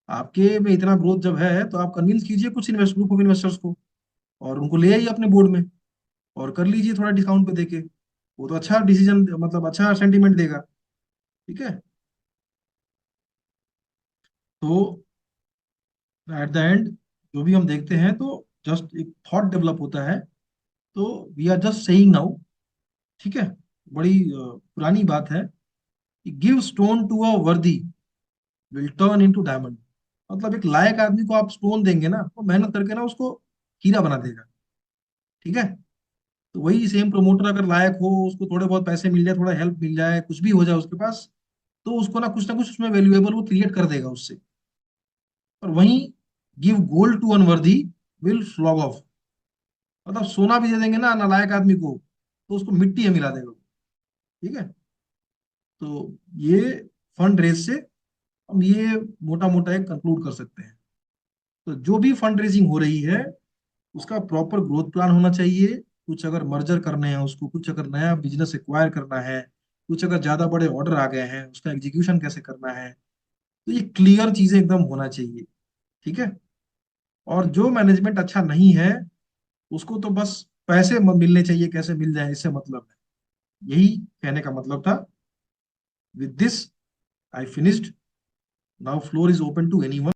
आपके में इतना ग्रोथ जब है तो आप कन्विंस कीजिए कुछ इन्वेस्ट ग्रुप ऑफ इन्वेस्टर्स को, और उनको ले आइए अपने बोर्ड में, और कर लीजिए थोड़ा डिस्काउंट पे देके। वो तो अच्छा डिसीजन, मतलब अच्छा सेंटीमेंट देगा। ठीक है। तो एट द एंड जो भी हम देखते हैं तो जस्ट एक थॉट डेवलप होता है। तो we are just saying now, ठीक है, बड़ी पुरानी बात है, गिव स्टोन टू अ वर्दी विल टर्न इनटू डायमंड। मतलब एक लायक आदमी को आप स्टोन देंगे ना, वो मेहनत करके ना उसको हीरा बना देगा। ठीक है। तो वही सेम प्रमोटर अगर लायक हो, उसको थोड़े बहुत पैसे मिल जाए, थोड़ा हेल्प मिल जाए, कुछ भी हो जाए उसके पास, तो उसको ना कुछ उसमें वैल्यूएबल वो क्रिएट कर देगा उससे। और वहीं give gold to unworthy will flog off. मतलब सोना भी दे देंगे ना नालायक आदमी को, तो उसको मिट्टी में मिला देगा। ठीक है। तो ये फंड रेज से हम ये मोटा मोटा एक कंक्लूड कर सकते हैं। तो जो भी फंड रेजिंग हो रही है उसका प्रॉपर ग्रोथ प्लान होना चाहिए। कुछ अगर मर्जर करने हैं उसको, कुछ अगर नया बिजनेस एक्वायर करना है, कुछ अगर ज्यादा बड़े ऑर्डर आ गए हैं उसका एग्जीक्यूशन कैसे करना है, तो ये क्लियर चीजें एकदम होना चाहिए। ठीक है। और जो मैनेजमेंट अच्छा नहीं है उसको तो बस पैसे मिलने चाहिए, कैसे मिल जाए इससे मतलब है। यही कहने का मतलब था। With this I finished. Now floor is open to anyone.